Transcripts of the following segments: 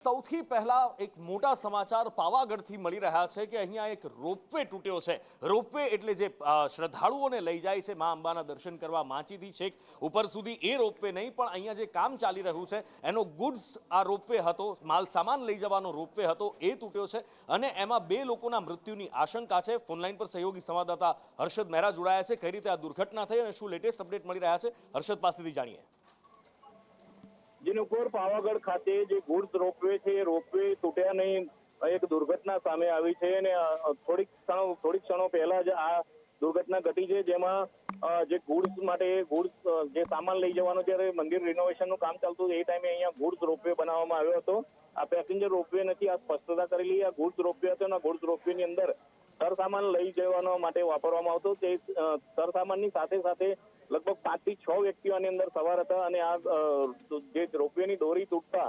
સૌથી પહેલા એક મોટા સમાચાર પાવાગઢથી મળી રહ્યા છે કે અહીંયા એક રોપવે તૂટ્યો છે। રોપવે એટલે જે શ્રદ્ધાળુઓને લઈ જાય છે મા અંબાના દર્શન કરવા માંચીથી છેક ઉપર સુધી એ રોપવે નહીં, પણ અહીંયા જે કામ ચાલી રહ્યું છે એનો ગુડ્સ આ રોપવે હતો, માલ સામાન લઈ જવાનો રોપવે હતો, એ તૂટ્યો છે અને એમાં 2 લોકોના મૃત્યુની આશંકા છે। ફોનલાઈન પર સહયોગી સંવાદદાતા હર્ષદ મહેરા જોડાયા છે। કઈ રીતે આ દુર્ઘટના થઈ અને શું લેટેસ્ટ અપડેટ મળી રહ્યા છે, હર્ષદ પાસેથી જાણીએ। જેની ઉપર પાવાગઢ ખાતે જે ગુડ્સ રોપવે છે એ રોપવે તૂટ્યા નહીં એક દુર્ઘટના સામે આવી છે અને થોડીક ક્ષણો પહેલા જ આ દુર્ઘટના ઘટી છે, જેમાં જે ગુડ્સ જે સામાન લઈ જવાનો જ્યારે મંદિર રિનોવેશનનું કામ ચાલતું એ ટાઈમે અહીંયા ગુડ્સ રોપવે બનાવવામાં આવ્યો હતો। આ પેસેન્જર રોપવે નથી, આ સ્પષ્ટતા કરેલી આ ગુડ્સ રોપવે હતો અને ગુડ્સ રોપવેની અંદર સરસામાન લઈ જવાનો માટે વાપરવામાં આવતો। તે સરસામાનની સાથે સાથે લગભગ 5 થી 6 વ્યક્તિઓ આની અંદર સવાર હતા અને આ જે રોપવેની દોરી તૂટતા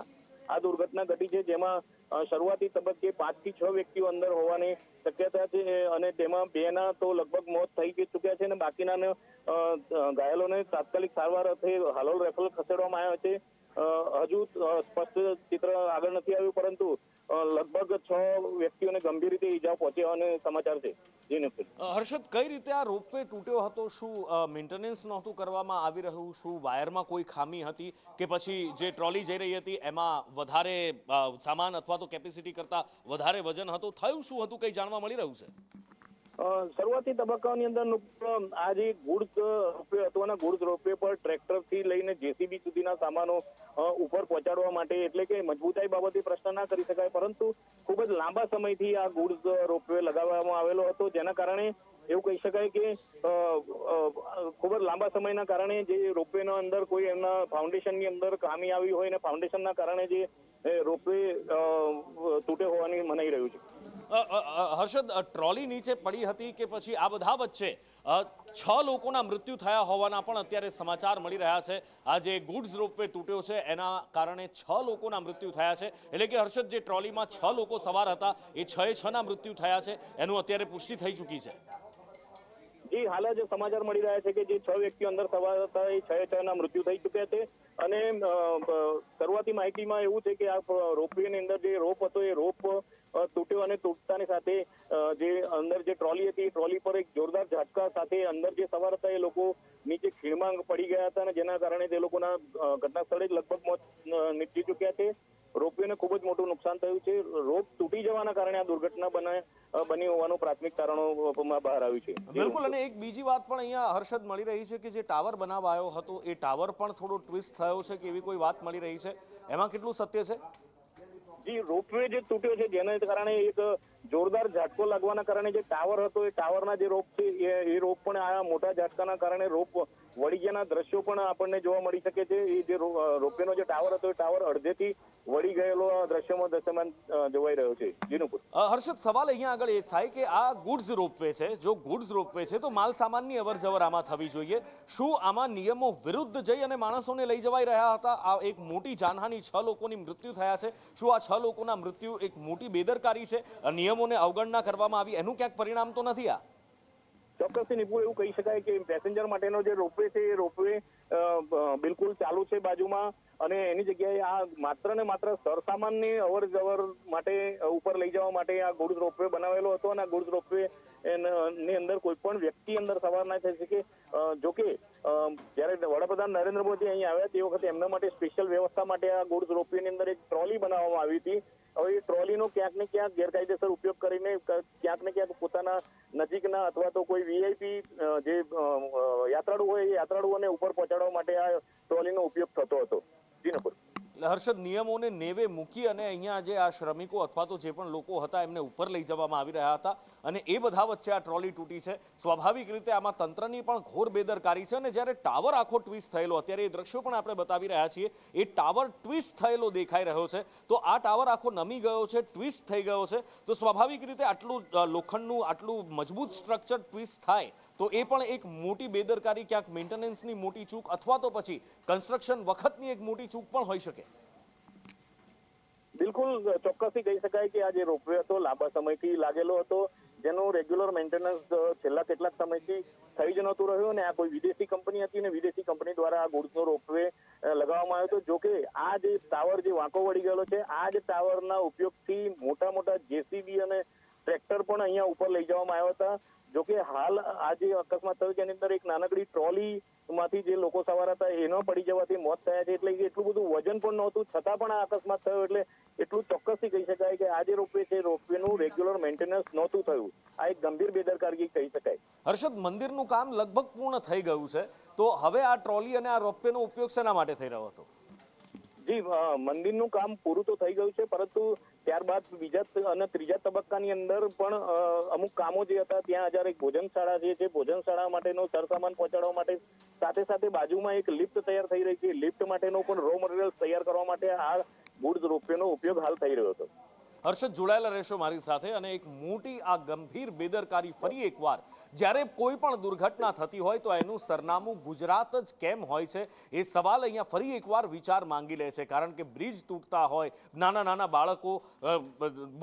આ દુર્ઘટના ઘટી છે, જેમાં શરૂઆતી તબક્કે 5 થી 6 વ્યક્તિઓ અંદર હોવાની શક્યતા છે અને તેમાં 2 ના તો લગભગ મોત થઈ ચૂક્યા છે અને બાકીના ઘાયલોને તાત્કાલિક સારવાર અર્થે હાલોલ રેફરલ ખસેડવામાં આવ્યા છે। હજુ સ્પષ્ટ ચિત્ર આગળ નથી આવ્યું, પરંતુ લગભગ 6 વ્યક્તિઓને ગંભીર રીતે ઈજા પહોંચી હોવાના સમાચાર છે। હર્ષદ, કઈ રીતે આ રોપવે તૂટ્યો હતો? શું મેન્ટેનન્સ નહોતું કરવામાં આવી રહ્યું? શું વાયરમાં કોઈ ખામી હતી કે પછી જે ટ્રોલી જઈ રહી હતી એમાં વધારે સામાન અથવા તો કેપેસિટી કરતા વધારે વજન હતું? થયું શું હતું, કઈ જાણવા મળી રહ્યું છે? શરૂઆતી તબક્કાની અંદર આ જે ગુડ્સ રોપવે હતો અને ગુડ્સ રોપવે પર ટ્રેક્ટરથી લઈને જેસીબી સુધીના સામાનો ઉપર પહોંચાડવા માટે, એટલે કે મજબૂતાઈ બાબતે પ્રશ્ન ના કરી શકાય, પરંતુ ખૂબ જ લાંબા સમયથી આ ગુડ્સ રોપવે લગાવવામાં આવેલો હતો, જેના કારણે એવું કહી શકાય કે ખૂબ જ લાંબા સમયના કારણે જે રોપવેના અંદર કોઈ એમના ફાઉન્ડેશનની અંદર ખામી આવી હોય અને ફાઉન્ડેશનના કારણે જે રોપવે તૂટે હોવાની મનાઈ રહ્યું છે। હર્ષદ, ટ્રોલી નીચે પડી હતી કે પછી આ બધા વચ્ચે 6 લોકોના મૃત્યુ થયા હોવાના પણ અત્યારે સમાચાર મળી રહ્યા છે। આ જે ગુડ્સ રોપવે તૂટ્યો છે એના કારણે 6 લોકોના મૃત્યુ થયા છે, એટલે કે હર્ષદ, જે ટ્રોલીમાં 6 લોકો સવાર હતા એ 6 ના મૃત્યુ થયા છે, એનું અત્યારે પુષ્ટિ થઈ ચૂકી છે। જી, હાલ જ સમાચાર મળી રહ્યા છે કે જે 6 વ્યક્તિઓ અંદર સવાર હતા એ 6 ના મૃત્યુ થઈ ચૂક્યા છે અને શરૂઆતી માહિતીમાં એવું છે કે આ રોપવેની અંદર જે રોપ હતો એ રોપ તૂટ્યો અને તૂટતાની સાથે જે અંદર જે ટ્રોલી હતી એ ટ્રોલી પર એક જોરદાર ઝાટકા સાથે અંદર જે સવાર હતા એ લોકો નીચે ખીણમાં પડી ગયા હતા અને જેના કારણે તે લોકોના ઘટના સ્થળે જ લગભગ મોત નીપજી ચૂક્યા છે। રોપવેને ખૂબ જ મોટું નુકસાન થયું છે। રોપ તૂટી જવાના કારણે આ દુર્ઘટના બની હોવાનું પ્રાથમિક તારણોમાં બહાર આવ્યું છે। બિલકુલ, અને એક બીજી વાત પણ અહીંયા હર્ષદ મળી રહી છે કે જે ટાવર બનાવાયો હતો એ ટાવર પણ થોડો ટ્વિસ્ટ થયો છે કે એવી કોઈ વાત મળી રહી છે, એમાં કેટલું સત્ય છે? જી, રોપવે જે તૂટ્યો છે જેના કારણે એક જોરદાર ઝાટકો લાગવાના કારણે જે ટાવર હતો એ ટાવરના જે રોપ છે એ રોપ પણ આ મોટા ઝાટકાના કારણે રોપ વળી ગયાના દ્રશ્યો પણ આપણને જોવા મળી શકે છે। એ જે રોપવેનો જે ટાવર હતો એ ટાવર અડધેથી વળી ગયેલો દ્રશ્યમાં જોવાઈ રહ્યો છે। જીનુપુર, હર્ષદ, સવાલ અહીંયા આગળ એ થાય કે આ ગુડ્સ રોપવે છે, જો ગુડ્સ રોપવે છે તો માલ સામાનની અવરજવર આમાં થવી જોઈએ। શું આમાં નિયમો વિરુદ્ધ જઈ અને માણસોને લઈ જવાઈ રહ્યા હતા? આ એક મોટી જાનહાની, 6 લોકોની મૃત્યુ થયા છે। શું આ 6 લોકોના મૃત્યુ એક મોટી બેદરકારી છે, નિયમોને અવગણના કરવામાં આવી, એનું ક્યાંક પરિણામ તો નથી આ? ચોક્કસથી નિપુણ, એવું કહી શકાય કે પેસેન્જર માટેનો જે રોપવે છે એ રોપવે બિલકુલ ચાલુ છે બાજુમાં, અને એની જગ્યાએ આ માત્ર ને માત્ર સરસામાનની અવર જવર માટે ઉપર લઈ જવા માટે આ ગુડ્સ રોપવે બનાવેલો હતો અને આ ગુડ્સ રોપવે ની અંદર કોઈ પણ વ્યક્તિ અંદર સવાર ના થઈ શકે। જોકે જ્યારે વડાપ્રધાન નરેન્દ્ર મોદી અહીં આવ્યા તે વખતે એમના માટે સ્પેશિયલ વ્યવસ્થા માટે આ ગુડ્સ રોપવેની અંદર એક ટ્રોલી બનાવવામાં આવી હતી। હવે એ ટ્રોલીનો ક્યાંક ને ક્યાંક ગેરકાયદેસર ઉપયોગ કરીને ક્યાંક ને ક્યાંક પોતાના નજીકના અથવા તો કોઈ વીઆઈપી જે યાત્રાળુ હોય એ યાત્રાળુઓને ઉપર પહોંચાડવા માટે આ ટ્રોલીનો ઉપયોગ થતો હતો। જીનપુર, હર્ષદ, નિયમોને નેવે મૂકી અને અહીંયા જે આ શ્રમિકો અથવા તો જે પણ લોકો હતા એમને ઉપર લઈ જવામાં આવી રહ્યા હતા અને એ બધા વચ્ચે આ ટ્રોલી તૂટી છે। સ્વાભાવિક રીતે આમાં તંત્રની પણ ઘોર બેદરકારી છે અને જ્યારે ટાવર આખો ટ્વિસ્ટ થયેલો, અત્યારે એ દ્રશ્યો પણ આપણે બતાવી રહ્યા છીએ, એ ટાવર ટ્વિસ્ટ થયેલો દેખાઈ રહ્યો છે, તો આ ટાવર આખો નમી ગયો છે, ટ્વિસ્ટ થઈ ગયો છે, તો સ્વાભાવિક રીતે આટલું લોખંડનું આટલું મજબૂત સ્ટ્રક્ચર ટ્વિસ્ટ થાય તો એ પણ એક મોટી બેદરકારી, ક્યાંક મેન્ટેનન્સની મોટી ચૂક અથવા તો પછી કન્સ્ટ્રક્શન વખતની એક મોટી ચૂક પણ હોઈ શકે। બિલકુલ ચોક્કસથી કહી શકાય કે આ જે રોપવે હતો લાંબા સમયથી લાગેલો હતો, જેનું રેગ્યુલર મેન્ટેનન્સ છેલ્લા કેટલાક સમયથી થઈ જ નહોતું રહ્યું, અને આ કોઈ વિદેશી કંપની હતી અને વિદેશી કંપની દ્વારા આ ગુડ્સનો રોપવે લગાવવામાં આવ્યો હતો. જો કે આ જે ટાવર જે વાંકો વળી ગયેલો છે, આ જ ટાવરના ઉપયોગથી મોટા મોટા જેસીબી અને ટ્રેક્ટર પણ અહીંયા ઉપર લઈ જવામાં આવ્યા હતા. જોકે હાલ આ જે અકસ્માત થયો તેની અંદર એક નાનકડી ટ્રોલી માંથી જે લોકો સવાર હતા એનો પડી જવાથી મોત થયા છે. એટલે કે એટલું બધું વજન પણ નહોતું, છતાં પણ આ અકસ્માત થયો. એટલે એટલું ચોક્કસથી કહી શકાય કે આ જે રોપવે છે, રોપવેનું રેગ્યુલર મેન્ટેનન્સ નહોતું થયું. આ એક ગંભીર બેદરકારી કહી શકાય. હર્ષદ, મંદિરનું કામ લગભગ પૂર્ણ થઈ ગયું છે, તો હવે આ ટ્રોલી અને આ રોપવેનો ઉપયોગ શેના માટે થઈ રહ્યો હતો? જી, મંદિરનું કામ પૂરું તો થઈ ગયું છે, પરંતુ ત્યારબાદ બીજા અને ત્રીજા તબક્કાની અંદર પણ અમુક કામો જે હતા, ત્યાં જ્યારે એક ભોજનશાળા જે છે, ભોજનશાળા માટેનો સરસામાન પહોંચાડવા માટે સાથે સાથે બાજુમાં એક લિફ્ટ તૈયાર થઈ રહી છે. લિફ્ટ માટેનો પણ રો મટીરિયલ તૈયાર કરવા માટે આ ગુડ્સ રોપવેનો ઉપયોગ હાલ થઈ રહ્યો હતો. હર્ષદ, જોડાયેલા રહેશો મારી સાથે. અને એક મોટી આ ગંભીર બેદરકારી ફરી એકવાર, જ્યારે કોઈ પણ દુર્ઘટના થતી હોય તો એનું સરનામું ગુજરાત જ કેમ હોય છે, એ સવાલ અહીંયા ફરી એકવાર વિચાર માંગી લે છે. કારણ કે બ્રિજ તૂટતા હોય, નાના નાના બાળકો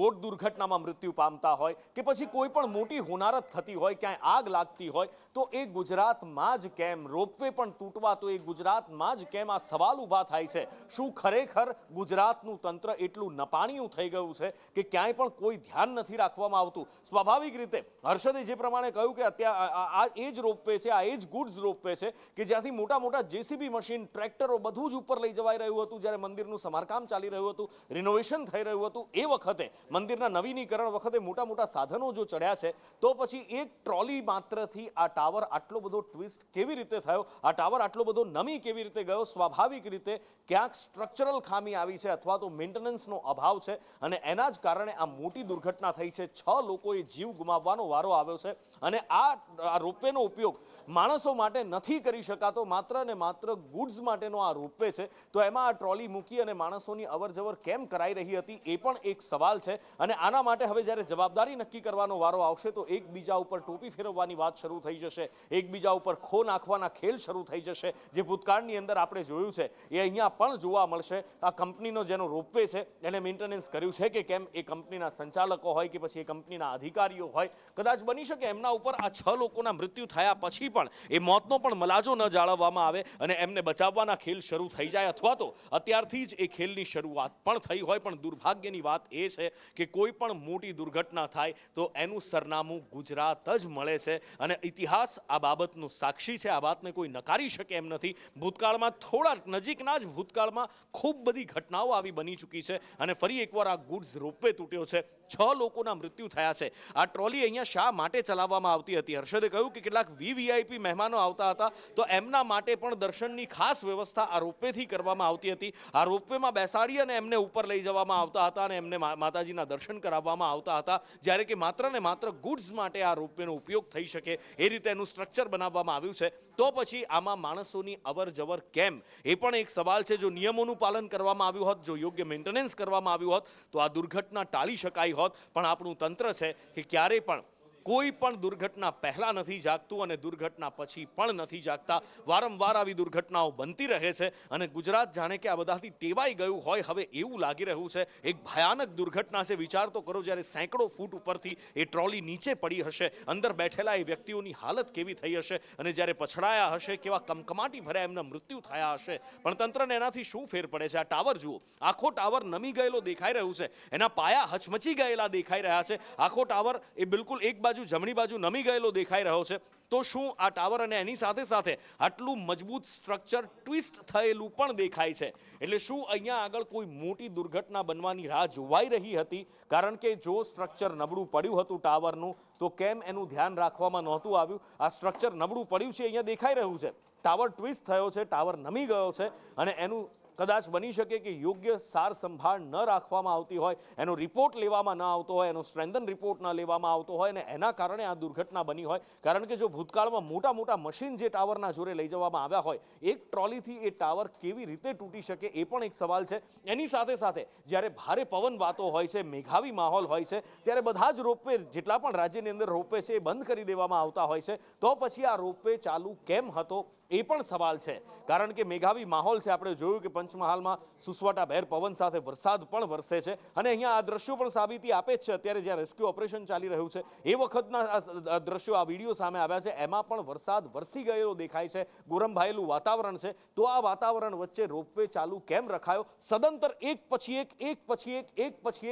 બોટ દુર્ઘટનામાં મૃત્યુ પામતા હોય, કે પછી કોઈ પણ મોટી હોનારત થતી હોય, ક્યાંય આગ લાગતી હોય, તો એ ગુજરાતમાં જ કેમ? રોપવે પણ તૂટવા તો એ ગુજરાતમાં જ કેમ? આ સવાલ ઊભા થાય છે. શું ખરેખર ગુજરાતનું તંત્ર એટલું નપાણિયું થઈ ગયું છે કે ક્યાંય પણ કોઈ ધ્યાન નથી રાખવામાં આવતું? સ્વાભાવિક રીતે હર્ષદે જે પ્રમાણે કહ્યું કે આ એ જ રોપવે છે, આ એ જ ગુડ્સ રોપવે છે કે જ્યાંથી મોટા મોટા જેસીબી મશીન, ટ્રેક્ટરો બધું જ ઉપર લઈ જવાઈ રહ્યું હતું. જ્યારે મંદિરનું સમારકામ ચાલી રહ્યું હતું, રિનોવેશન થઈ રહ્યું હતું, એ વખતે મંદિરના નવીનીકરણ વખતે મોટા મોટા સાધનો જો ચડ્યા છે, તો પછી એક ટ્રોલી માત્રથી આ ટાવર આટલો બધો ટ્વિસ્ટ કેવી રીતે થયો? આ ટાવર આટલો બધો નમી કેવી રીતે ગયો? સ્વાભાવિક રીતે ક્યાંક સ્ટ્રક્ચરલ ખામી આવી છે અથવા તો મેન્ટેનન્સનો અભાવ છે, અને એના જ કારણે આ મોટી દુર્ઘટના થઈ છે. 6 લોકોએ જીવ ગુમાવવાનો વારો આવ્યો છે. અને આ રોપવેનો ઉપયોગ માણસો માટે નથી કરી શકાતો, માત્ર ને માત્ર ગુડ્સ માટેનો આ રોપવે છે. તો એમાં આ ટ્રોલી મૂકી અને માણસોની અવરજવર કેમ કરાઈ રહી હતી, એ પણ એક સવાલ છે. અને આના માટે હવે જ્યારે જવાબદારી નક્કી કરવાનો વારો આવશે, તો એકબીજા ઉપર ટોપી ફેરવવાની વાત શરૂ થઈ જશે, એકબીજા ઉપર ખો નાખવાના ખેલ શરૂ થઈ જશે. જે ભૂતકાળની અંદર આપણે જોયું છે એ અહીંયા પણ જોવા મળશે. આ કંપનીનો જેનો રોપવે છે એને મેન્ટેનન્સ કર્યું છે કે કેમ, એ કંપનીના સંચાલકો હોય કે પછી એ કંપનીના અધિકારીઓ હોય, કદાચ બની શકે એમના ઉપર આ 6 લોકોના મૃત્યુ થયા પછી પણ એ મોતનો પણ મલાજો ન જાળવવામાં આવે અને એમને બચાવવાના ખેલ શરૂ થઈ જાય, અથવા તો અત્યારથી જ એ ખેલની શરૂઆત પણ થઈ હોય. પણ દુર્ભાગ્યની વાત એ છે કે કોઈ પણ મોટી દુર્ઘટના થાય તો એનું સરનામું ગુજરાત જ મળે છે, અને ઇતિહાસ આ બાબતનો સાક્ષી છે. આ વાતને કોઈ નકારી શકે એમ નથી. ભૂતકાળમાં થોડા નજીકના જ ભૂતકાળમાં ખૂબ બધી ઘટનાઓ આવી બની ચૂકી છે, અને ફરી એકવાર આ ગુડ્સ રોપવે તૂટ્યો છે. 6 લોકોના મૃત્યુ થયા છે. આ ટ્રોલી અહીંયા શા માટે ચલાવવામાં આવતી હતી? હર્ષદે કહ્યું કે કેટલાક વીવીઆઈપી મહેમાનો આવતા હતા, તો એમના માટે પણ દર્શનની ખાસ વ્યવસ્થા આ રોપવેથી કરવામાં આવતી હતી. આ રોપવેમાં બેસાડી અને એમને ઉપર લઈ જવામાં આવતા હતા અને એમને માતાજીના દર્શન કરાવવામાં આવતા હતા. જ્યારે કે માત્ર ને માત્ર ગુડ્સ માટે આ રોપવેનો ઉપયોગ થઈ શકે એ રીતે એનું સ્ટ્રક્ચર બનાવવામાં આવ્યું છે. તો પછી આમાં માણસોની અવર જવર કેમ? એ પણ એક સવાલ છે. જો નિયમોનું પાલન કરવામાં આવ્યું હોત, જો યોગ્ય મેન્ટેનન્સ કરવામાં આવ્યું હોત, તો આ દુર્ઘટના ટાળી શકાઈ હોત. પણ આપણું તંત્ર છે કે ક્યારેય પણ કોઈ પણ દુર્ઘટના પહેલા નથી જાગતું અને દુર્ઘટના પછી પણ નથી જાગતા. વારંવાર આવી દુર્ઘટનાઓ બનતી રહે છે, અને ગુજરાત જાણે કે આ બધાથી ટેવાઈ ગયું હોય હવે એવું લાગી રહ્યું છે. એક ભયાનક દુર્ઘટના છે. વિચાર તો કરો, જ્યારે સેંકડો ફૂટ ઉપરથી એ ટ્રોલી નીચે પડી હશે, અંદર બેઠેલા એ વ્યક્તિઓની હાલત કેવી થઈ હશે, અને જ્યારે પછડાયા હશે, કેવા કમકમાટી ભર્યા એમના મૃત્યુ થયા હશે. પણ તંત્રને એનાથી શું ફેર પડે છે? આ ટાવર જુઓ, આખો ટાવર નમી ગયેલો દેખાઈ રહ્યું છે, એના પાયા હચમચી ગયેલા દેખાઈ રહ્યા છે. આખો ટાવર એ બિલકુલ એક બાજુ જમણી બાજુ નમી ગયેલો દેખાઈ રહ્યો છે. તો શું આ ટાવર અને એની સાથે સાથે આટલું મજબૂત સ્ટ્રક્ચર ટ્વિસ્ટ થયેલું પણ દેખાય છે? એટલે શું અહીંયા આગળ કોઈ મોટી દુર્ઘટના બનવાની રાહ જોવાઈ રહી હતી? કારણ કે જો સ્ટ્રક્ચર નબળું પડ્યું હતું ટાવરનું, તો કેમ એનું ધ્યાન રાખવામાં નહોતું આવ્યું? આ સ્ટ્રક્ચર નબળું પડ્યું છે, અહીંયા દેખાઈ રહ્યું છે. ટાવર ટ્વિસ્ટ થયો છે, ટાવર નમી ગયો છે, અને એનું કદાચ બની શકે કે યોગ્ય સાર સંભાળ ન રાખવામાં આવતી હોય, એનો રિપોર્ટ લેવામાં ન આવતો હોય, એનો સ્ટ્રેન્થન રિપોર્ટ ન લેવામાં આવતો હોય, અને એના કારણે આ દુર્ઘટના બની હોય. કારણ કે જો ભૂતકાળમાં મોટા મોટા મશીન જે ટાવરના જોરે લઈ જવામાં આવ્યા હોય, એક ટ્રોલીથી એ ટાવર કેવી રીતે તૂટી શકે એ પણ એક સવાલ છે. એની સાથે સાથે જ્યારે ભારે પવન વાતો હોય છે, મેઘાવી માહોલ હોય છે, ત્યારે બધા જ રોપવે, જેટલા પણ રાજ્યની અંદર રોપવે છે, એ બંધ કરી દેવામાં આવતા હોય છે. તો પછી આ રોપવે ચાલુ કેમ હતો એ પણ સવાલ છે, કારણ કે મેઘાવી માહોલ છે. આપણે જોયું કે પંચમહાલમાં સુસવાટાભેર પવન સાથે વરસાદ પણ વરસે છે અને અહીંયા આ દ્રશ્યો પણ સાબિતી આપે જ છે. અત્યારે જ્યાં રેસ્ક્યુ ઓપરેશન ચાલી રહ્યું છે એ વખતના આ દ્રશ્યો, આ વિડીયો સામે આવ્યા છે, એમાં પણ વરસાદ વરસી ગયેલો દેખાય છે, ગોરંભાયેલું વાતાવરણ છે. તો આ વાતાવરણ વચ્ચે રોપવે ચાલુ કેમ રખાયો? સદંતર એક પછી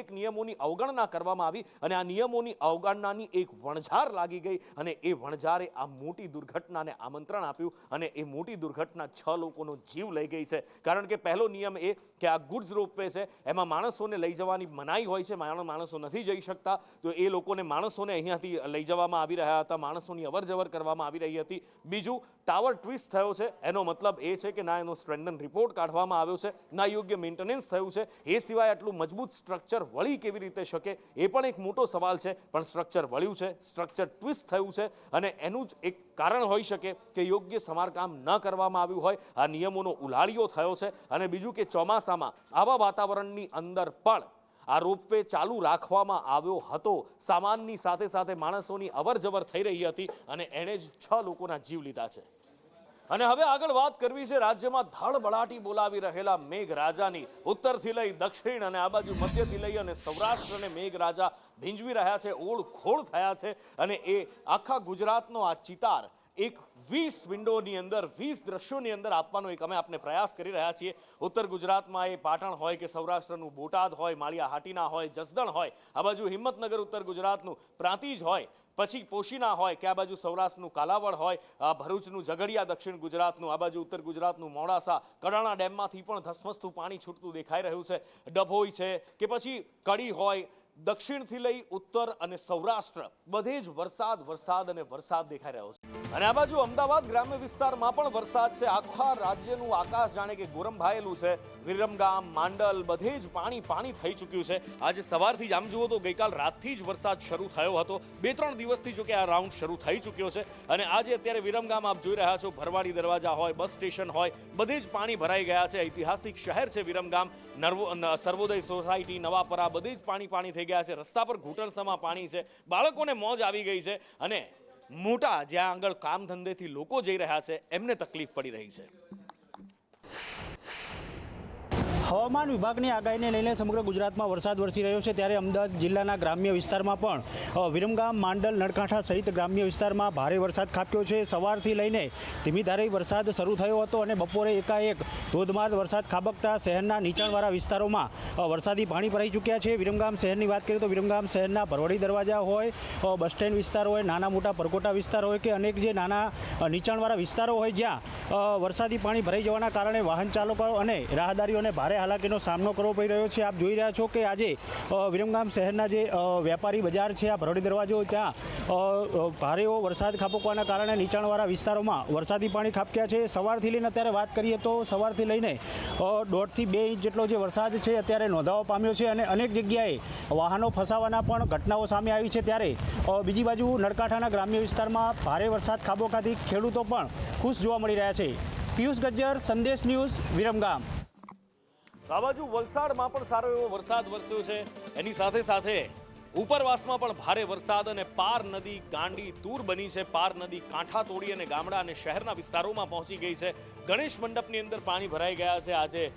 એક નિયમોની અવગણના કરવામાં આવી અને આ નિયમોની અવગણનાની એક વણઝાર લાગી ગઈ અને એ વણઝારે આ મોટી દુર્ઘટનાને આમંત્રણ આપ્યું અને એ મોટી દુર્ઘટના 6 લોકોનો જીવ લઈ ગઈ છે. કારણ કે પહેલો નિયમ એ કે આ ગુડ્સ રોપવે છે, એમાં માણસોને લઈ જવાની મનાઈ હોય છે, માણસો નથી જઈ શકતા. તો એ માણસોને અહીંયાથી લઈ જવામાં આવી રહ્યા હતા, માણસોની અવરજવર કરવામાં આવી રહી હતી. બીજું, ટાવર ટ્વિસ્ટ થયો છે, એનો મતલબ એ છે કે ના એનો સ્ટ્રેન્ડન રિપોર્ટ કાઢવામાં આવ્યો છે, ના યોગ્ય મેન્ટેનન્સ થયું છે. એ સિવાય આટલું મજબૂત સ્ટ્રક્ચર વળી કેવી રીતે શકે, એ પણ એક મોટો સવાલ છે. પણ સ્ટ્રક્ચર વળ્યું છે, સ્ટ્રક્ચર ટ્વિસ્ટ થયું છે અને એનું જ એક કારણ હોઈ શકે કે યોગ્ય સમારકામ ન કરવામાં આવ્યું હોય, આ નિયમોનો ઉલાળિયો થયો છે. અને બીજું કે ચોમાસામાં આવા વાતાવરણની અંદર પણ આ રોપવે ચાલુ રાખવામાં આવ્યો હતો. સામાનની સાથે સાથે માણસોની અવરજવર થઈ રહી હતી અને એણે જ 6 લોકોના જીવ લીધા છે. અને હવે આગળ વાત કરવી છે રાજ્યમાં ધડબડાટી બોલાવી રહેલા મેઘરાજાની. ઉત્તરથી લઈ દક્ષિણ અને આ બાજુ મધ્યથી લઈ અને સૌરાષ્ટ્રને મેઘરાજા ભીંજવી રહ્યા છે, ઓળખોળ થયા છે. અને એ આખા ગુજરાતનો આ ચિતાર એક 20 વિન્ડોની અંદર, 20 દ્રશ્યોની અંદર આપવાનો એક અમે આપને પ્રયાસ કરી રહ્યા છીએ. ઉત્તર ગુજરાતમાં એ પાટણ હોય કે સૌરાષ્ટ્રનું બોટાદ હોય, માળિયા હાટીના હોય, જસદણ હોય, આ બાજુ હિંમતનગર ઉત્તર ગુજરાતનું પ્રાંતિજ હોય, પછી પોશીના હોય કે આ બાજુ સૌરાષ્ટ્રનું કાલાવડ હોય, ભરૂચનું ઝઘડિયા દક્ષિણ ગુજરાતનું, આ બાજુ ઉત્તર ગુજરાતનું મોડાસા, કડાણા ડેમમાંથી પણ ધસમસતું પાણી છૂટતું દેખાઈ રહ્યું છે. ડભોઈ છે કે પછી કડી હોય, દક્ષિણથી લઈ ઉત્તર અને સૌરાષ્ટ્ર બધે જ વરસાદ અને વરસાદ દેખાઈ રહ્યો છે. અને આ બાજુ અમદાવાદ ગ્રામ્ય વિસ્તારમાં પણ વરસાદ છે. આખા રાજ્યનું આકાશ જાણે કે ગોરંભાયેલું છે. વિરમગામ, માંડલ બધે જ પાણી થઈ ચૂક્યું છે. આજે સવારથી જ આમ જુઓ તો ગઈકાલ રાતથી જ વરસાદ શરૂ થયો હતો. 2-3 દિવસથી જો કે આ રાઉન્ડ શરૂ થઈ ચૂક્યો છે. અને આજે અત્યારે વિરમગામ આપ જોઈ રહ્યા છો, ભરવાડી દરવાજા હોય, બસ સ્ટેશન હોય, બધે જ પાણી ભરાઈ ગયા છે. ઐતિહાસિક શહેર છે વિરમગામ. સર્વોદય સોસાયટી, નવાપરા બધે જ પાણી થઈ ગયા છે. રસ્તા પર ઘૂંટણસમાં પાણી છે. બાળકોને મોજ આવી ગઈ છે અને મોટા જ્યાં આગળ કામ ધંધેથી લોકો જઈ રહ્યા છે એમને તકલીફ પડી રહી છે. હવામાન વિભાગની આગાહીને લઈને સમગ્ર ગુજરાતમાં વરસાદ વરસી રહ્યો છે. ત્યારે અમદાવાદ જિલ્લાના ગ્રામ્ય વિસ્તારમાં પણ વિરમગામ, માંડલ, નળકાંઠા સહિત ગ્રામ્ય વિસ્તારમાં ભારે વરસાદ ખાબક્યો છે. સવારથી લઈને ધીમી ધારે વરસાદ શરૂ થયો હતો અને બપોરે એકાએક ધોધમાર વરસાદ ખાબકતા શહેરના નીચાણવાળા વિસ્તારોમાં વરસાદી પાણી ભરાઈ ચૂક્યા છે. વિરમગામ શહેરની વાત કરીએ તો વિરમગામ શહેરના ભરવાડી દરવાજા હોય, બસ સ્ટેન્ડ વિસ્તાર હોય, નાના મોટા પરકોટા વિસ્તાર હોય કે અનેક જે નાના નીચાણવાળા વિસ્તારો હોય જ્યાં વરસાદી પાણી ભરાઈ જવાના કારણે વાહન ચાલકો અને રાહદારીઓને ભારે હાલાકીનો સામનો કરવો પડી રહ્યો છે. આપ જોઈ રહ્યા છો કે આજે વિરમગામ શહેરના જે વેપારી બજાર છે, આ ભરવાડી દરવાજો, ત્યાં ભારે એવો વરસાદ ખાબકવાના કારણે નીચાણવાળા વિસ્તારોમાં વરસાદી પાણી ખાબક્યા છે. સવારથી લઈને અત્યારે વાત કરીએ તો સવારથી લઈને 1.5 થી 2 ઇંચ જેટલો જે વરસાદ છે અત્યારે નોંધાવા પામ્યો છે અને અનેક જગ્યાએ વાહનો ફસાવાના પણ ઘટનાઓ સામે આવી છે. ત્યારે બીજી બાજુ નળકાંઠાના ગ્રામ્ય વિસ્તારમાં ભારે વરસાદ ખાબકવાથી ખેડૂતો પણ ખુશ જોવા મળી રહ્યા છે. પિયુષ ગજ્જર, સંદેશ ન્યૂઝ, વિરમગામ. આ બાજુ વલસાડમાં પણ સારો એવો વરસાદ વરસ્યો છે. એની સાથે સાથે ઉપરવાસમાં પણ ભારે વરસાદ અને પાર નદી ગાંડી તૂર બની છે. પાર નદી કાંઠા તોડી અને ગામડા અને શહેરના વિસ્તારોમાં પહોંચી ગઈ છે. ગણેશ મંડપની અંદર પાણી ભરાઈ ગયા છે. આજે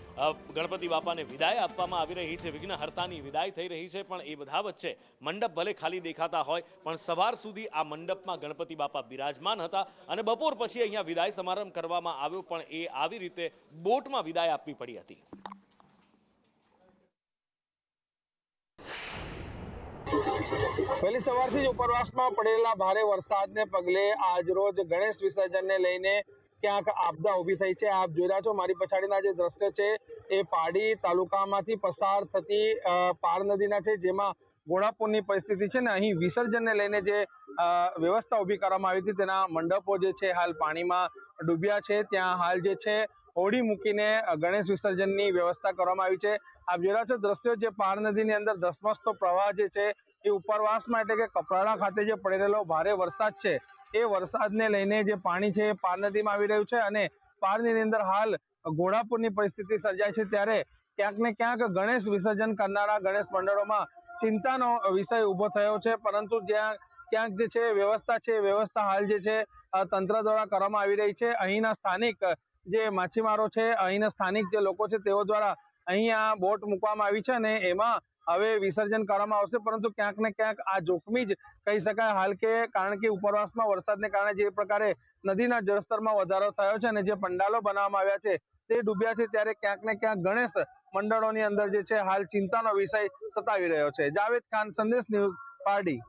ગણપતિ બાપાને વિદાય આપવામાં આવી રહી છે, વિઘ્નહર્તાની વિદાય થઈ રહી છે. પણ એ બધા વચ્ચે મંડપ ભલે ખાલી દેખાતા હોય પણ સવાર સુધી આ મંડપમાં ગણપતિ બાપા બિરાજમાન હતા અને બપોર પછી અહીંયા વિદાય સમારંભ કરવામાં આવ્યો. પણ એ આવી રીતે બોટમાં વિદાય આપવી પડી હતી. વહેલી સવારથી જ ઉપરવાસમાં પડેલા ભારે વરસાદને પગલે આજરોજ ગણેશ વિસર્જનને લઈને ક્યાંક આપદા ઊભી થઈ છે. આપ જોઈ રહ્યા છો મારી પછાડીના જે દ્રશ્ય છે એ પાડી તાલુકામાંથી પસાર થતી પાર નદીના છે, જેમાં ઘોડાપુરની પરિસ્થિતિ છે ને અહીં વિસર્જનને લઈને જે વ્યવસ્થા ઊભી કરવામાં આવી હતી તેના મંડપો જે છે હાલ પાણીમાં ડૂબ્યા છે. ત્યાં હાલ જે છે હોડી મૂકીને ગણેશ વિસર્જનની વ્યવસ્થા કરવામાં આવી છે. આપ જોઈ રહ્યા છો દ્રશ્યો, જે પાર નદીની અંદર ધસમસતો પ્રવાહ જે છે એ ઉપરવાસમાં એટલે કે કપરાડા ખાતે જે પડી રહેલો ભારે વરસાદ છે એ વરસાદને લઈને જે પાણી છે એ પાર નદીમાં આવી રહ્યું છે અને પાર નદીની અંદર હાલ ઘોડાપુરની પરિસ્થિતિ સર્જાય છે. ત્યારે ક્યાંક ને ક્યાંક ગણેશ વિસર્જન કરનારા ગણેશ મંડળોમાં ચિંતાનો વિષય ઊભો થયો છે. પરંતુ જ્યાં ક્યાંક જે છે વ્યવસ્થા હાલ જે છે તંત્ર દ્વારા કરવામાં આવી રહી છે. અહીંના સ્થાનિક જે માછીમારો છે, અહીંના સ્થાનિક જે લોકો છે, તેઓ દ્વારા અહીંયા બોટ મૂકવામાં આવી છે અને એમાં હવે વિસર્જન કરવામાં આવશે. પરંતુ ક્યાંક ને ક્યાંક આ જોખમી જ કહી શકાય હાલ કે, કારણ કે ઉપરવાસમાં વરસાદને કારણે જે પ્રકારે નદીના જળસ્તરમાં વધારો થયો છે અને જે પંડાલો બનાવવામાં આવ્યા છે તે ડૂબ્યા છે, ત્યારે ક્યાંક ને ક્યાંક ગણેશ મંડળોની અંદર જે છે હાલ ચિંતાનો વિષય સતાવી રહ્યો છે. જાવેદ ખાન, સંદેશ ન્યૂઝ, પારડી.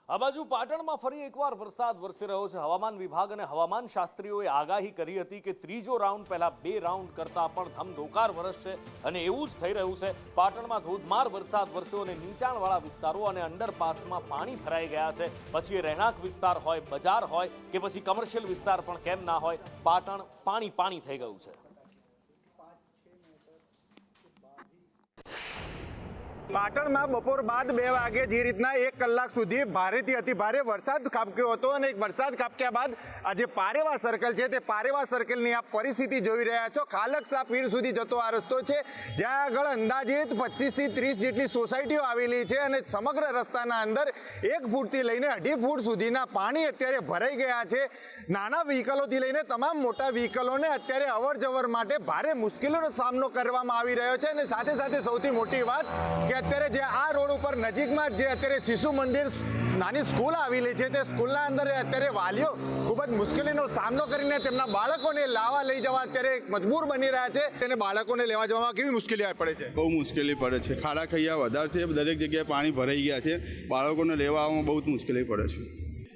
આ બાજુ પાટણમાં ફરી એકવાર વરસાદ વરસી રહ્યો છે. હવામાન વિભાગ અને હવામાન શાસ્ત્રીઓએ આગાહી કરી હતી કે ત્રીજો રાઉન્ડ પહેલા 2 રાઉન્ડ કરતા પણ ધમધોકાર વરસશે અને એવું જ થઈ રહ્યું છે. પાટણમાં ધોધમાર વરસાદ વરસ્યો અને નીચાણવાળા વિસ્તારો અને અંડરપાસમાં પાણી ભરાઈ ગયા છે. પછી એ રહેણાંક વિસ્તાર હોય, બજાર હોય કે પછી કમર્શિયલ વિસ્તાર પણ કેમ ના હોય, પાટણ પાણી થઈ ગયું છે. પાટણમાં બપોર બાદ 2 વાગે જે રીતના 1 કલાક સુધી ભારેથી અતિ ભારે વરસાદ ખાબક્યો હતો અને વરસાદ ખાબક્યા બાદ આ જે પારેવા સર્કલ છે તે પારેવા સર્કલની આ પરિસ્થિતિ જોઈ રહ્યા છો. ખાલકસા પીર સુધી જતો આ રસ્તો છે, જ્યાં આગળ અંદાજિત 25 થી 30 જેટલી સોસાયટીઓ આવેલી છે અને સમગ્ર રસ્તાના અંદર 1 ફૂટથી લઈને 2.5 ફૂટ સુધીના પાણી અત્યારે ભરાઈ ગયા છે. નાના વ્હીકલોથી લઈને તમામ મોટા વ્હીકલોને અત્યારે અવર જવર માટે ભારે મુશ્કેલીનો સામનો કરવામાં આવી રહ્યો છે. અને સાથે સાથે સૌથી મોટી વાત કે અત્યારે જે આ રોડ ઉપર નજીકમાં જે અત્યારે શિશુ મંદિર નાની સ્કૂલ આવેલી છે, તે સ્કૂલના અંદર અત્યારે વાલીઓ ખૂબ જ મુશ્કેલીનો સામનો કરીને તેમના બાળકોને લાવવા લઈ જવા અત્યારે મજબૂર બની રહ્યા છે. તેને બાળકોને લેવા જવામાં કેવી મુશ્કેલી પડે છે? બહુ મુશ્કેલી પડે છે. ખાડા ખૈયા વધારે છે, દરેક જગ્યાએ પાણી ભરાઈ ગયા છે. બાળકોને લેવા આવવામાં બહુ જ મુશ્કેલી પડે છે.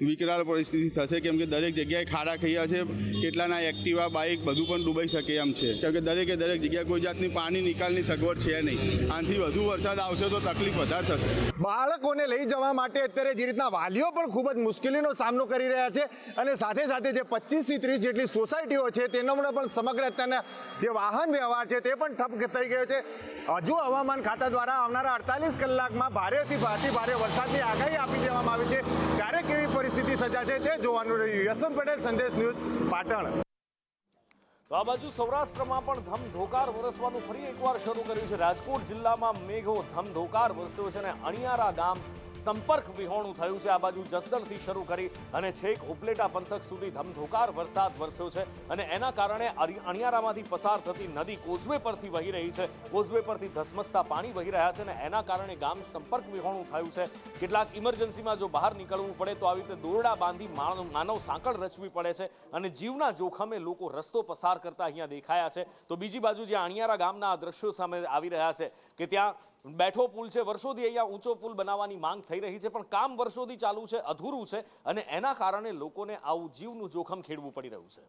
વિકરાળ પરિસ્થિતિ થશે, કેમ કે દરેક જગ્યાએ ખાડા ખૈયા છે. કેટલાના એક્ટિવા, બાઇક બધું પણ ડૂબાઈ શકે એમ છે, કેમ કે દરેકે દરેક જગ્યાએ કોઈ જાતની પાણી નિકાલની સગવડ છે નહીં. આનાથી વધુ વરસાદ આવશે તો તકલીફ વધારે થશે. બાળકોને લઈ જવા માટે અત્યારે જે રીતના વાલીઓ પણ ખૂબ જ મુશ્કેલીનો સામનો કરી રહ્યા છે અને સાથે સાથે જે 25 થી 30 જેટલી સોસાયટીઓ છે તેનો પણ સમગ્ર અત્યારના જે વાહન વ્યવહાર છે તે પણ ઠપ થઈ ગયો છે. હજુ હવામાન ખાતા દ્વારા આવનારા 48 કલાકમાં ભારેથી ભારે વરસાદની આગાહી આપી દેવામાં આવી છે. ત્યારે કેવી પરિસ્થિતિ સર્જાશે તે જોવાનું રહ્યું. યશવંત પટેલ, સંદેશ ન્યૂઝ, પાટણ. તો આ બાજુ સૌરાષ્ટ્રમાં પણ ધમધોકાર વરસવાનું ફરી એકવાર શરૂ કર્યું છે. રાજકોટ જિલ્લામાં મેઘો ધમધોકાર વરસ્યો છે અને અણિયારા ગામ સંપર્ક વિહોણું થયું છે. આ બાજુ જસદણથી શરૂ કરી અને છેક ઉપલેટા પંથક સુધી ધમધોકાર વરસાદ વરસ્યો છે અને એના કારણે અણિયારામાંથી પસાર થતી નદી કોઝવે પરથી વહી રહી છે. કોઝવે પરથી ધસમસતા પાણી વહી રહ્યા છે અને એના કારણે ગામ સંપર્ક વિહોણું થયું છે. કેટલાક ઇમરજન્સીમાં જો બહાર નીકળવું પડે તો આવી રીતે દોરડા બાંધી માનવ સાંકળ રચવી પડે છે અને જીવના જોખમે લોકો રસ્તો પસાર કરતા અહીંયા દેખાયા છે. તો બીજી બાજુ જે અણિયારા ગામના આ દ્રશ્યો સામે આવી રહ્યા છે કે ત્યાં બેઠો પુલ છે. વર્ષોથી અહીંયા ઊંચો પુલ બનાવવાની માંગ થઈ રહી છે, પણ કામ વર્ષોથી ચાલુ છે, અધૂરું છે અને એના કારણે લોકોને આવું જીવનું જોખમ ખેડવું પડી રહ્યું છે.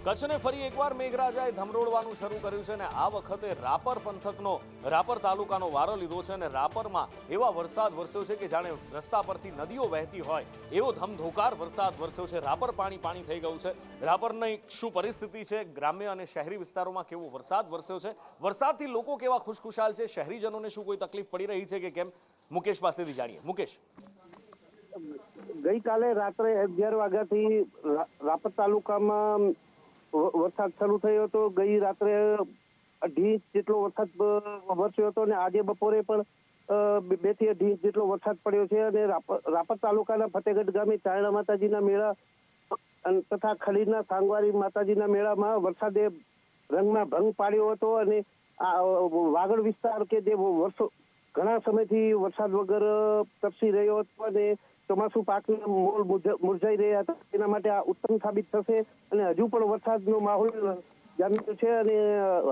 કચ્છને ફરી એકવાર મેઘરાજાએ ધમરોડવાનું શરૂ કર્યું છે અને આ વખતે રાપર તાલુકાનો વારો લીધો છે અને રાપરમાં એવા વરસાદ વરસ્યો છે કે જાણે રસ્તા પરથી નદીઓ વહેતી હોય એવો ધમધોકાર વરસાદ વરસ્યો છે. રાપર પાણી થઈ ગયું છે. રાપરની શું પરિસ્થિતિ છે, ગ્રામ્ય અને શહેરી વિસ્તારોમાં કેવો વરસાદ વરસ્યો છે, વરસાદથી લોકો કેવા ખુશખુશાલ છે, શહેરીજનોને શું કોઈ તકલીફ પડી રહી છે કે કેમ, મુકેશ પાસેથી જાણીએ. મુકેશ, ગઈકાલે રાત્રે 11 વાગ્યાથી રાપર તાલુકામાં વરસાદ શરૂ થયો હતો. ગઈ રાત્રે 2.5 ઇંચ જેટલો વરસાદ વરસ્યો હતો અને આજે બપોરે પણ 2 થી 2.5 ઇંચ જેટલો વરસાદ પડ્યો છે. અને રાપર તાલુકાના ફતેહગઢ ગામે ચારણા માતાજીના મેળા તથા ખલીરના સાંગવારી માતાજીના મેળામાં વરસાદે રંગમાં ભંગ પાડ્યો હતો અને આ વાગડ વિસ્તાર કે જે ઘણા સમયથી વરસાદ વગર તરસી રહ્યો હતો અને ચોમાસુ પાકના મોલ મુરઝાઈ રહ્યા હતા, તેના માટે આ ઉત્તમ સાબિત થશે. અને હજુ પણ વરસાદનો માહોલ જામ્યો છે અને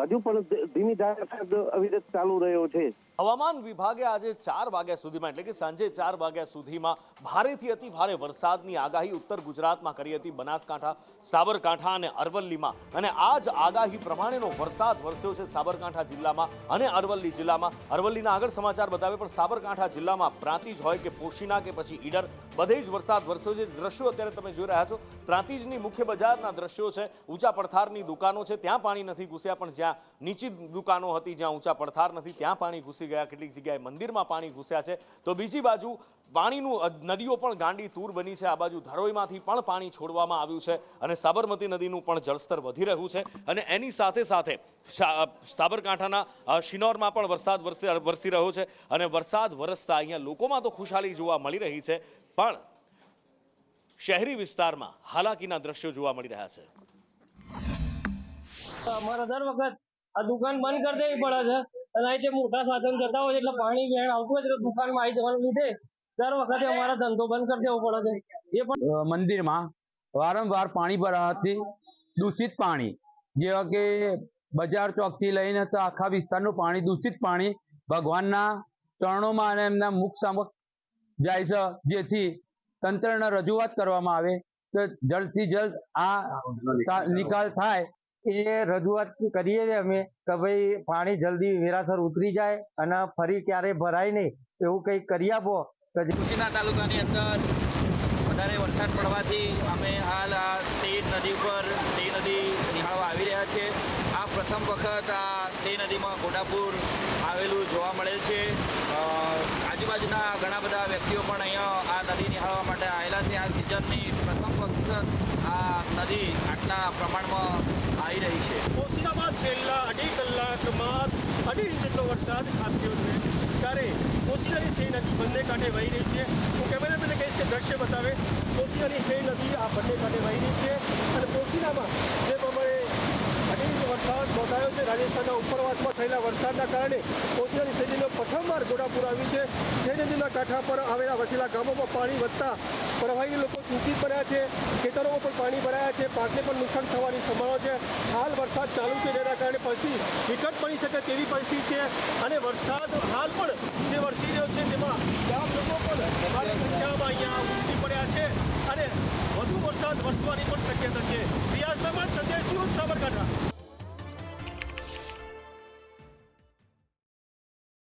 હજુ પણ ધીમી ધારે વરસાદ અવિરત ચાલુ રહ્યો છે. હવામાન વિભાગે આજે 4 વાગ્યા સુધીમાં એટલે કે સાંજે 4 વાગ્યા સુધીમાં ભારેથી અતિ ભારે વરસાદની આગાહી ઉત્તર ગુજરાતમાં કરી હતી. બનાસકાંઠા, સાબરકાંઠા અને અરવલ્લીમાં, અને આ જ આગાહી પ્રમાણેનો વરસાદ વરસ્યો છે સાબરકાંઠા જિલ્લામાં અને અરવલ્લી જિલ્લામાં. અરવલ્લીના આગળ સમાચાર બતાવે પણ સાબરકાંઠા જિલ્લામાં પ્રાંતિજ હોય કે પોશીના કે પછી ઈડર, બધે જ વરસાદ વરસ્યો છે. દ્રશ્યો અત્યારે તમે જોઈ રહ્યા છો પ્રાંતિજની મુખ્ય બજારના દ્રશ્યો છે. ઊંચા પડથારની દુકાનો છે ત્યાં પાણી નથી ઘૂસ્યા, પણ જ્યાં નીચી દુકાનો હતી, જ્યાં ઊંચા પડથાર નથી ત્યાં પાણી ઘૂસી ગયા, કેટલીક જગ્યાએ મંદિરમાં પાણી ઘૂસ્યા છે, તો બીજી બાજુ પાણીનું નદીઓ પણ ગાંડી તૂર બની છે. આ બાજુ ધરોઈમાંથી પણ પાણી છોડવામાં આવ્યું છે અને સાબરમતી નદીનું પણ જળસ્તર વધી રહ્યું છે. અને એની સાથે સાથે સાબરકાંઠાના શિનોરમાં પણ વરસાદ વરસી રહ્યો છે અને વરસાદ વરસતા અહીંયા લોકોમાં તો ખુશાલી જોવા મળી રહી છે, પણ શહેરી વિસ્તારમાં હાલાકીના દ્રશ્યો જોવા મળી રહ્યા છે. અમારે દર વખત આ દુકાન બંધ કરી દેવી પડે છે અને અહીં જે મોટા સાધન જતા હોય એટલે પાણી વેણ આવતું હોય એટલે દુકાનમાં આવી જવાનું લીધે દર વખતે અમારા ધંધો બંધ કરી દેવો પડે છે. એ પણ મંદિરમાં વારંવાર પાણી ભરાવાથી દૂષિત પાણી, જેવા કે બજાર ચોકથી લઈને તો આખા વિસ્તારનું પાણી, દૂષિત પાણી ભગવાનના ચરણોમાં અને એમના મુખ સામે જાય છે, જેથી તંત્રને રજૂઆત કરવામાં આવે કે જલ્દથી જલ્દ આ નિકાલ થાય. એ રજૂઆત કરીએ છીએ અમે કે ભાઈ પાણી જલ્દી વેરાસર ઉતરી જાય અને ફરી ક્યારે ભરાય નહીં એવું કંઈક કરી આપો. કુશીના તાલુકાની અંદર વધારે વરસાદ પડવાથી અમે હાલ આ સેજ નદી ઉપર સેજ નદી નિહાળવા આવી રહ્યા છે. આ પ્રથમ વખત આ સેજ નદીમાં ઘોડાપુર આવેલું જોવા મળેલ છે. આજુબાજુના ઘણા બધા વ્યક્તિઓ પણ અહીંયા આ નદી નિહાળવા માટે આવેલા છે. આ સિઝનની પ્રથમ વખત આ નદી આટલા પ્રમાણમાં આવી રહી છે. કોસીનામાં છેલ્લા 2.5 કલાકમાં 2.5 ઇંચ જેટલો વરસાદ ખાબક્યો છે, ત્યારે કોસીનાની સેજ નદી બંને કાંઠે વહી રહી છે. હું કેમેરામેનને કહીશ કે દ્રશ્ય બતાવે. કોસીનાની સેજ નદી આ બંને કાંઠે વહી રહી છે અને કોસીનામાં જે પ્રમાણે 2.5 ઇંચ વરસાદ નોંધાયો છે, રાજસ્થાનના ઉપરવાસમાં થયેલા વરસાદના કારણે કોસીનાની સેજ નદીનો પ્રથમવાર ઘોડાપુર આવ્યું છે. સેજ નદીના કાંઠા પર આવેલા વસેલા ગામોમાં પાણી વધતા પ્રવાહી લોકો ચિંતિત બન્યા છે. ખેતરોમાં પણ પાણી ભરાયા છે, પાકને પણ નુકસાન થવાની સંભાવના છે. હાલ વરસાદ ચાલુ છે, જેના કારણે પરિસ્થિતિ વિકટ બની શકે તેવી પરિસ્થિતિ છે અને વરસાદ હાલ પણ જે વરસી રહ્યો છે તેમાં ગામ લોકો પણ ભારે સંખ્યામાં અહીંયા ઉમટી પડ્યા છે અને વધુ વરસાદ વરસવાની પણ શક્યતા છે. રિયાઝ મહેમાન, સંદેશ ન્યૂઝ, સાબરકાંઠા.